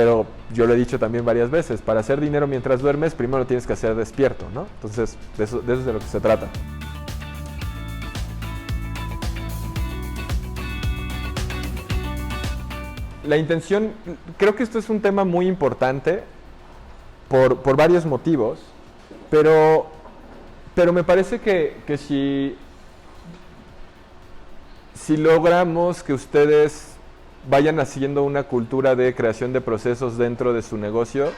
Pero yo lo he dicho también varias veces, para hacer dinero mientras duermes, primero lo tienes que hacer despierto, ¿no? Entonces, de eso es de lo que se trata. La intención, creo que esto es un tema muy importante por varios motivos, pero me parece que si logramos que ustedes vayan haciendo una cultura de creación de procesos dentro de su negocio,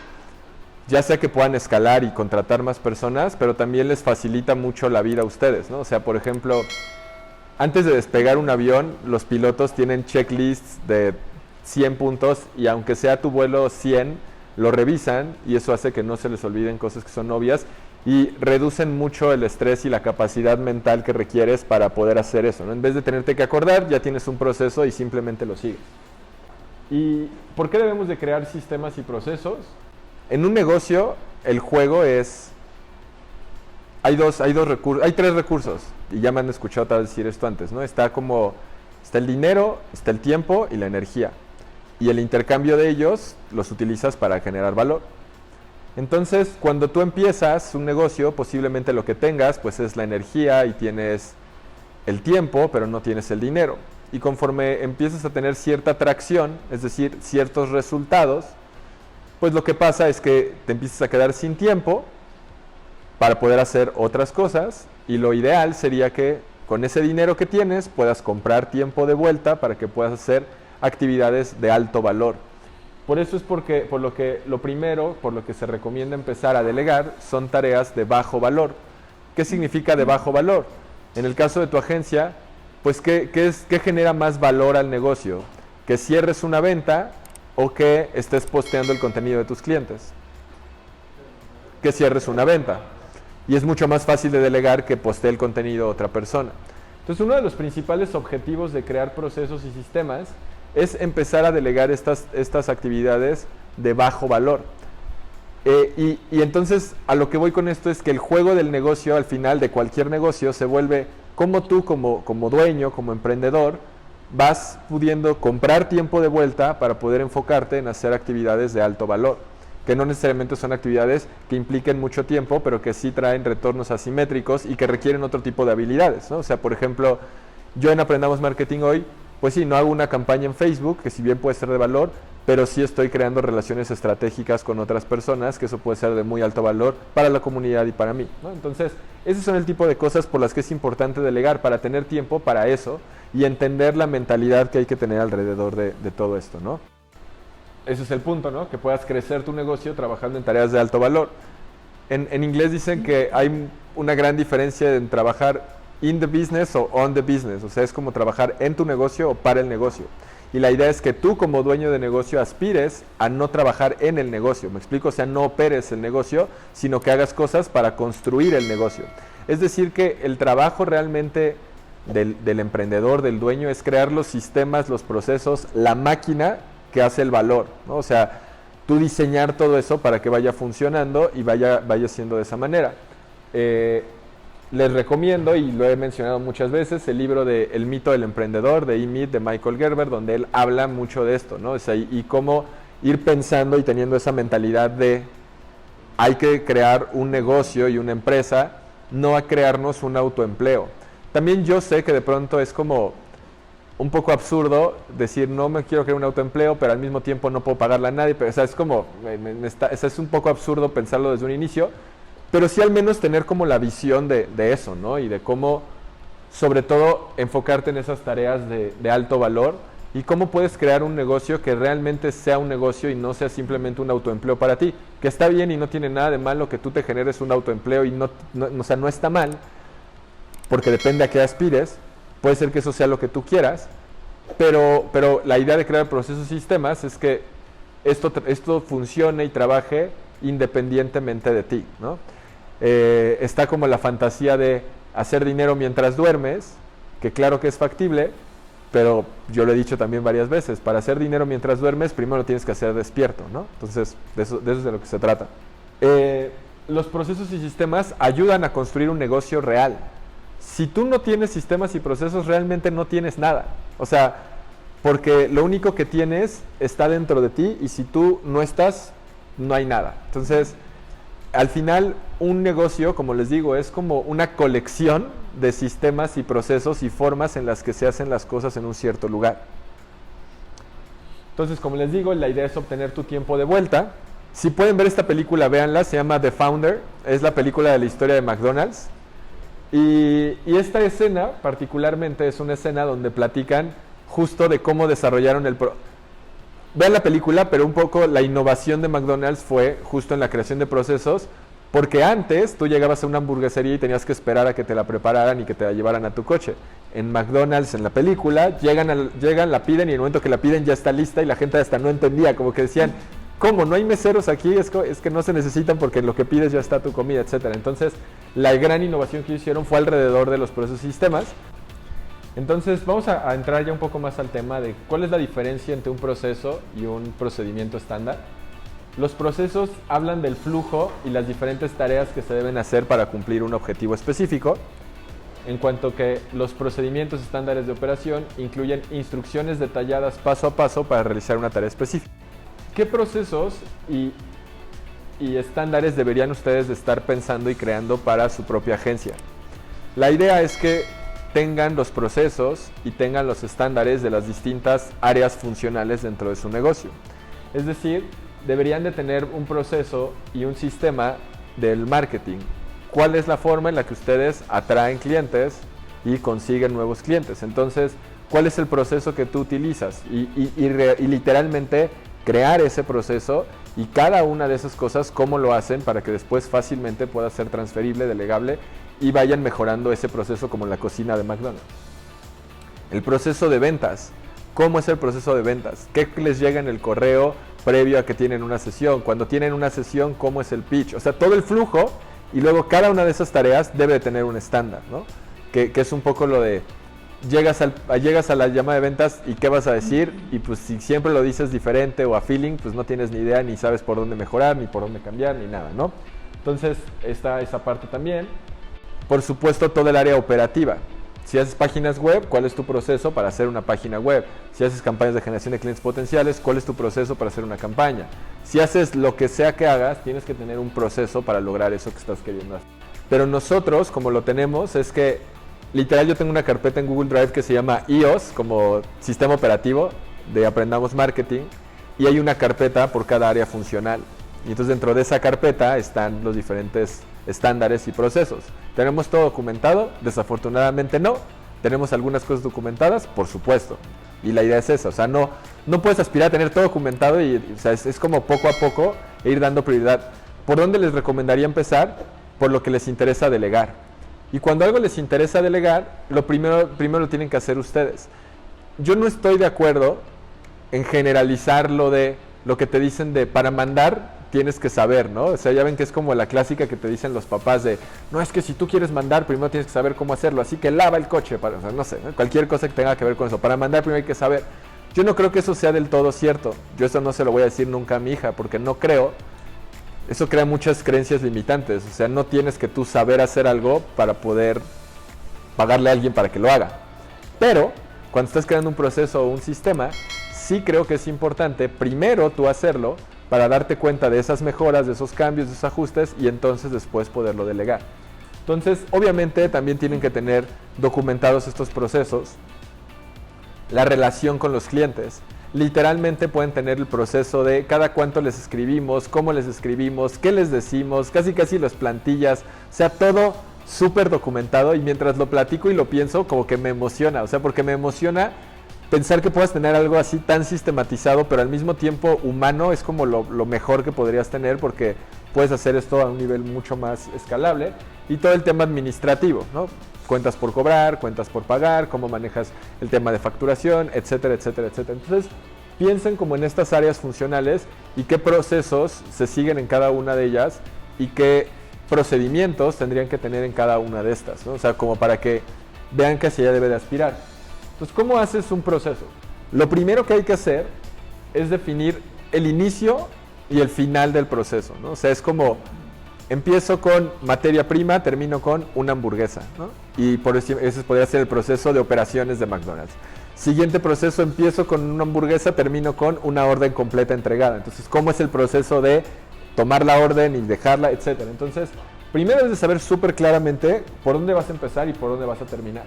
ya sea que puedan escalar y contratar más personas, pero también les facilita mucho la vida a ustedes, ¿no? O sea, por ejemplo, antes de despegar un avión, los pilotos tienen checklists de 100 puntos y aunque sea tu vuelo 100, lo revisan y eso hace que no se les olviden cosas que son obvias y reducen mucho el estrés y la capacidad mental que requieres para poder hacer eso, ¿no? En vez de tenerte que acordar, ya tienes un proceso y simplemente lo sigues. ¿Y por qué debemos de crear sistemas y procesos? En un negocio, el juego es... Hay tres recursos, y ya me han escuchado tal vez decir esto antes, ¿no? Está el dinero, está el tiempo y la energía. Y el intercambio de ellos los utilizas para generar valor. Entonces, cuando tú empiezas un negocio, posiblemente lo que tengas pues es la energía y tienes el tiempo, pero no tienes el dinero. Y conforme empiezas a tener cierta atracción, es decir, ciertos resultados, pues lo que pasa es que te empiezas a quedar sin tiempo para poder hacer otras cosas y lo ideal sería que con ese dinero que tienes puedas comprar tiempo de vuelta para que puedas hacer actividades de alto valor. Por eso es por lo que se recomienda empezar a delegar son tareas de bajo valor. ¿Qué significa de bajo valor? En el caso de tu agencia, pues ¿qué genera más valor al negocio? ¿Que cierres una venta o que estés posteando el contenido de tus clientes? Que cierres una venta. Y es mucho más fácil de delegar que postee el contenido a otra persona. Entonces, uno de los principales objetivos de crear procesos y sistemas es empezar a delegar estas actividades de bajo valor. Y entonces, a lo que voy con esto es que el juego del negocio, al final de cualquier negocio, se vuelve como tú, como dueño, como emprendedor, vas pudiendo comprar tiempo de vuelta para poder enfocarte en hacer actividades de alto valor, que no necesariamente son actividades que impliquen mucho tiempo, pero que sí traen retornos asimétricos y que requieren otro tipo de habilidades, ¿no? O sea, por ejemplo, yo en Aprendamos Marketing Hoy, pues sí, no hago una campaña en Facebook, que si bien puede ser de valor, pero sí estoy creando relaciones estratégicas con otras personas, que eso puede ser de muy alto valor para la comunidad y para mí, ¿no? Entonces, esos son el tipo de cosas por las que es importante delegar, para tener tiempo para eso y entender la mentalidad que hay que tener alrededor de todo esto, ¿no? Ese es el punto, ¿no? Que puedas crecer tu negocio trabajando en tareas de alto valor. En inglés dicen que hay una gran diferencia en trabajar in the business o on the business. O sea, es como trabajar en tu negocio o para el negocio. Y la idea es que tú como dueño de negocio aspires a no trabajar en el negocio. ¿Me explico? O sea, no operes el negocio, sino que hagas cosas para construir el negocio. Es decir, que el trabajo realmente del emprendedor, del dueño, es crear los sistemas, los procesos, la máquina que hace el valor, ¿no? O sea, tú diseñar todo eso para que vaya funcionando y vaya siendo de esa manera. Les recomiendo, y lo he mencionado muchas veces, el libro de El mito del emprendedor, de E-Myth, de Michael Gerber, donde él habla mucho de esto, ¿no? O sea, y cómo ir pensando y teniendo esa mentalidad de hay que crear un negocio y una empresa, no a crearnos un autoempleo. También yo sé que de pronto es como un poco absurdo decir no me quiero crear un autoempleo, pero al mismo tiempo no puedo pagarle a nadie. Pero, o sea, es como, es un poco absurdo pensarlo desde un inicio, pero sí al menos tener como la visión de eso, ¿no? Y de cómo, sobre todo, enfocarte en esas tareas de alto valor y cómo puedes crear un negocio que realmente sea un negocio y no sea simplemente un autoempleo para ti, que está bien y no tiene nada de malo que tú te generes un autoempleo y o sea, no está mal, porque depende a qué aspires. Puede ser que eso sea lo que tú quieras, pero la idea de crear procesos y sistemas es que esto funcione y trabaje independientemente de ti, ¿no? Está como la fantasía de hacer dinero mientras duermes, que claro que es factible, pero yo lo he dicho también varias veces, para hacer dinero mientras duermes, primero lo tienes que hacer despierto, ¿no? Entonces, de eso es de lo que se trata. Los procesos y sistemas ayudan a construir un negocio real. Si tú no tienes sistemas y procesos, realmente no tienes nada. O sea, porque lo único que tienes está dentro de ti y si tú no estás, no hay nada. Entonces, al final, un negocio, como les digo, es como una colección de sistemas y procesos y formas en las que se hacen las cosas en un cierto lugar. Entonces, como les digo, la idea es obtener tu tiempo de vuelta. Si pueden ver esta película, véanla, se llama The Founder, es la película de la historia de McDonald's. Y esta escena, particularmente, es una escena donde platican justo de cómo desarrollaron Vean la película, pero un poco la innovación de McDonald's fue justo en la creación de procesos, porque antes tú llegabas a una hamburguesería y tenías que esperar a que te la prepararan y que te la llevaran a tu coche. En McDonald's, en la película, llegan, la piden y en el momento que la piden ya está lista y la gente hasta no entendía, como que decían, ¿cómo? ¿No hay meseros aquí? Es que no se necesitan porque en lo que pides ya está tu comida, etcétera. Entonces, la gran innovación que hicieron fue alrededor de los procesos y sistemas. Entonces, vamos a entrar ya un poco más al tema de cuál es la diferencia entre un proceso y un procedimiento estándar. Los procesos hablan del flujo y las diferentes tareas que se deben hacer para cumplir un objetivo específico, en cuanto que los procedimientos estándares de operación incluyen instrucciones detalladas paso a paso para realizar una tarea específica. ¿Qué procesos y estándares deberían ustedes de estar pensando y creando para su propia agencia? La idea es que tengan los procesos y tengan los estándares de las distintas áreas funcionales dentro de su negocio. Es decir, deberían de tener un proceso y un sistema del marketing. ¿Cuál es la forma en la que ustedes atraen clientes y consiguen nuevos clientes? Entonces, ¿cuál es el proceso que tú utilizas? Y literalmente crear ese proceso y cada una de esas cosas, cómo lo hacen para que después fácilmente pueda ser transferible, delegable y vayan mejorando ese proceso como en la cocina de McDonald's. El proceso de ventas. ¿Cómo es el proceso de ventas? ¿Qué les llega en el correo previo a que tienen una sesión? Cuando tienen una sesión, ¿cómo es el pitch? O sea, todo el flujo y luego cada una de esas tareas debe de tener un estándar, ¿no? Que es un poco lo de llegas a la llamada de ventas y ¿qué vas a decir? Y pues si siempre lo dices diferente o a feeling, pues no tienes ni idea, ni sabes por dónde mejorar, ni por dónde cambiar, ni nada, ¿no? Entonces está esa parte también. Por supuesto, todo el área operativa. Si haces páginas web, ¿cuál es tu proceso para hacer una página web? Si haces campañas de generación de clientes potenciales, ¿cuál es tu proceso para hacer una campaña? Si haces lo que sea que hagas, tienes que tener un proceso para lograr eso que estás queriendo hacer. Pero nosotros, como lo tenemos, es que literal yo tengo una carpeta en Google Drive que se llama iOS, como sistema operativo de Aprendamos Marketing, y hay una carpeta por cada área funcional. Y entonces dentro de esa carpeta están los diferentes estándares y procesos. ¿Tenemos todo documentado? Desafortunadamente no. ¿Tenemos algunas cosas documentadas? Por supuesto. Y la idea es esa, o sea, no puedes aspirar a tener todo documentado y o sea, es como poco a poco ir dando prioridad. ¿Por dónde les recomendaría empezar? Por lo que les interesa delegar. Y cuando algo les interesa delegar, lo primero lo tienen que hacer ustedes. Yo no estoy de acuerdo en generalizar lo que te dicen de para mandar tienes que saber, ¿no? O sea, ya ven que es como la clásica que te dicen los papás de, no, es que si tú quieres mandar, primero tienes que saber cómo hacerlo, así que lava el coche, o sea, no sé, ¿no? Cualquier cosa que tenga que ver con eso. Para mandar primero hay que saber. Yo no creo que eso sea del todo cierto. Yo eso no se lo voy a decir nunca a mi hija, porque no creo. Eso crea muchas creencias limitantes. O sea, no tienes que tú saber hacer algo para poder pagarle a alguien para que lo haga. Pero, cuando estás creando un proceso o un sistema, sí creo que es importante primero tú hacerlo para darte cuenta de esas mejoras, de esos cambios, de esos ajustes y entonces después poderlo delegar. Entonces, obviamente también tienen que tener documentados estos procesos, la relación con los clientes. Literalmente pueden tener el proceso de cada cuánto les escribimos, cómo les escribimos, qué les decimos, casi las plantillas, o sea, todo súper documentado y mientras lo platico y lo pienso como que me emociona, o sea, porque me emociona pensar que puedas tener algo así tan sistematizado, pero al mismo tiempo humano es como lo mejor que podrías tener porque puedes hacer esto a un nivel mucho más escalable. Y todo el tema administrativo, ¿no? Cuentas por cobrar, cuentas por pagar, cómo manejas el tema de facturación, etcétera, etcétera, etcétera. Entonces, piensen como en estas áreas funcionales y qué procesos se siguen en cada una de ellas y qué procedimientos tendrían que tener en cada una de estas, ¿no? O sea, como para que vean que hacia allá debe de aspirar. Entonces, ¿cómo haces un proceso? Lo primero que hay que hacer es definir el inicio y el final del proceso, ¿no? O sea, es como, empiezo con materia prima, termino con una hamburguesa, ¿no? Y por eso ese podría ser el proceso de operaciones de McDonald's. Siguiente proceso, empiezo con una hamburguesa, termino con una orden completa entregada. Entonces, ¿cómo es el proceso de tomar la orden y dejarla, etcétera? Entonces, primero es de saber súper claramente por dónde vas a empezar y por dónde vas a terminar.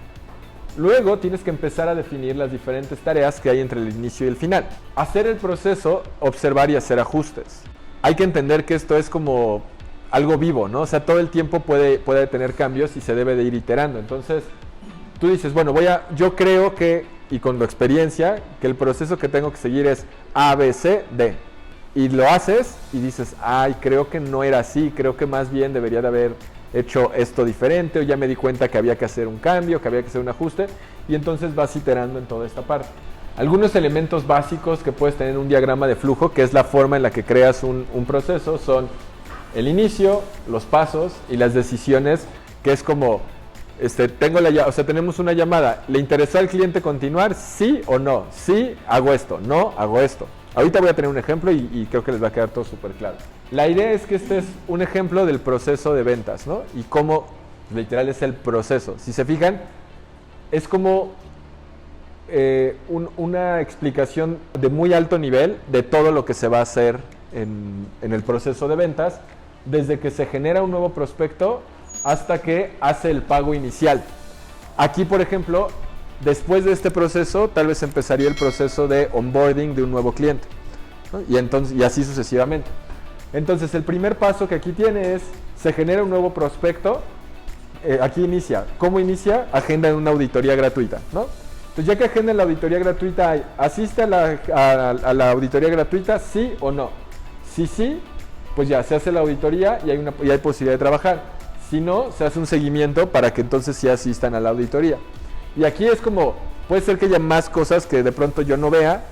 Luego tienes que empezar a definir las diferentes tareas que hay entre el inicio y el final. Hacer el proceso, observar y hacer ajustes. Hay que entender que esto es como algo vivo, ¿no? O sea, todo el tiempo puede tener cambios y se debe de ir iterando. Entonces, tú dices, bueno, yo creo que, y con la experiencia, que el proceso que tengo que seguir es A, B, C, D. Y lo haces y dices, ay, creo que no era así, creo que más bien debería de haber hecho esto diferente, o ya me di cuenta que había que hacer un cambio, que había que hacer un ajuste, y entonces vas iterando en toda esta parte. Algunos elementos básicos que puedes tener en un diagrama de flujo, que es la forma en la que creas un proceso, son el inicio, los pasos y las decisiones, que es como, tenemos una llamada, ¿le interesó al cliente continuar? ¿Sí o no? Sí, hago esto, no, hago esto. Ahorita voy a tener un ejemplo y creo que les va a quedar todo súper claro. La idea es que este es un ejemplo del proceso de ventas, ¿no? Y cómo literal es el proceso. Si se fijan, es como una explicación de muy alto nivel de todo lo que se va a hacer en el proceso de ventas, desde que se genera un nuevo prospecto hasta que hace el pago inicial. Aquí, por ejemplo, después de este proceso, tal vez empezaría el proceso de onboarding de un nuevo cliente, ¿no? Y así sucesivamente. Entonces, el primer paso que aquí tiene es, se genera un nuevo prospecto, aquí inicia. ¿Cómo inicia? Agenda una auditoría gratuita, ¿no? Entonces, ya que agenda la auditoría gratuita, ¿asiste a la auditoría gratuita, sí o no? Si sí, pues ya se hace la auditoría y hay posibilidad de trabajar. Si no, se hace un seguimiento para que entonces sí asistan a la auditoría. Y aquí es como, puede ser que haya más cosas que de pronto yo no vea,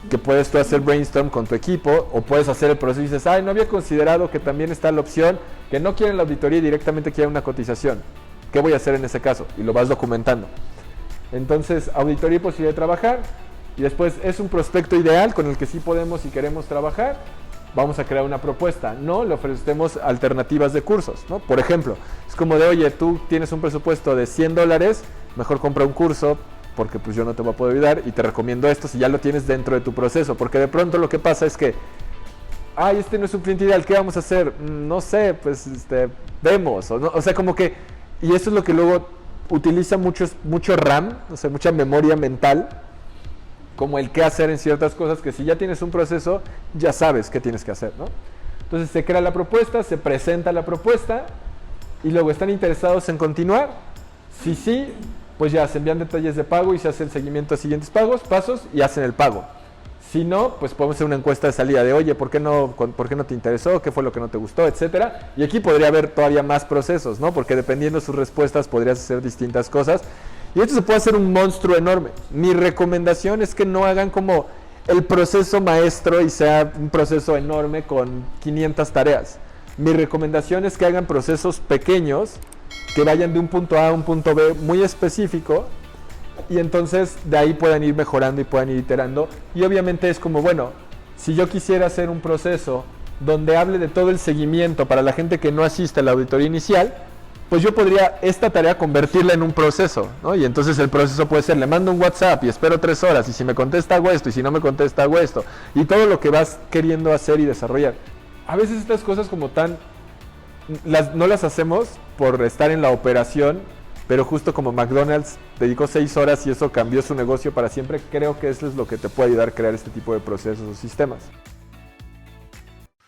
que puedes tú hacer brainstorm con tu equipo, o puedes hacer el proceso y dices, ay, no había considerado que también está la opción que no quieren la auditoría y directamente quieren una cotización. ¿Qué voy a hacer en ese caso? Y lo vas documentando. Entonces, auditoría y posibilidad de trabajar, y después es un prospecto ideal con el que sí podemos y queremos trabajar. Vamos a crear una propuesta, no le ofrecemos alternativas de cursos, ¿no? Por ejemplo, es como de, oye, tú tienes un presupuesto de $100, mejor compra un curso porque pues yo no te voy a poder ayudar y te recomiendo esto si ya lo tienes dentro de tu proceso, porque de pronto lo que pasa es que, ay, este no es un cliente ideal, ¿qué vamos a hacer? No sé, pues vemos, o sea, como que, y eso es lo que luego utiliza mucho RAM, o sea, mucha memoria mental, como el qué hacer en ciertas cosas, que si ya tienes un proceso, ya sabes qué tienes que hacer, ¿no? Entonces se crea la propuesta, se presenta la propuesta, y luego están interesados en continuar. Si sí, pues ya se envían detalles de pago y se hace el seguimiento a siguientes pasos y hacen el pago. Si no, pues podemos hacer una encuesta de salida de, oye, ¿por qué no te interesó? ¿Qué fue lo que no te gustó? Etcétera. Y aquí podría haber todavía más procesos, ¿no? Porque dependiendo de sus respuestas podrías hacer distintas cosas. Y esto se puede hacer un monstruo enorme. Mi recomendación es que no hagan como el proceso maestro y sea un proceso enorme con 500 tareas. Mi recomendación es que hagan procesos pequeños que vayan de un punto A a un punto B muy específico, y entonces de ahí puedan ir mejorando y puedan ir iterando. Y obviamente es como, bueno, si yo quisiera hacer un proceso donde hable de todo el seguimiento para la gente que no asiste a la auditoría inicial, pues yo podría esta tarea convertirla en un proceso, ¿no? Y entonces el proceso puede ser, le mando un WhatsApp y espero 3 horas, y si me contesta hago esto, y si no me contesta hago esto, y todo lo que vas queriendo hacer y desarrollar. A veces estas cosas como no las hacemos por estar en la operación, pero justo como McDonald's dedicó 6 horas y eso cambió su negocio para siempre, creo que eso es lo que te puede ayudar a crear este tipo de procesos o sistemas.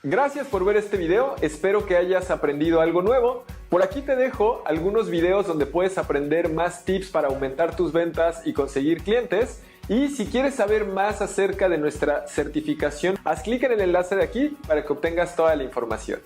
Gracias por ver este video, espero que hayas aprendido algo nuevo. Por aquí te dejo algunos videos donde puedes aprender más tips para aumentar tus ventas y conseguir clientes. Y si quieres saber más acerca de nuestra certificación, haz clic en el enlace de aquí para que obtengas toda la información.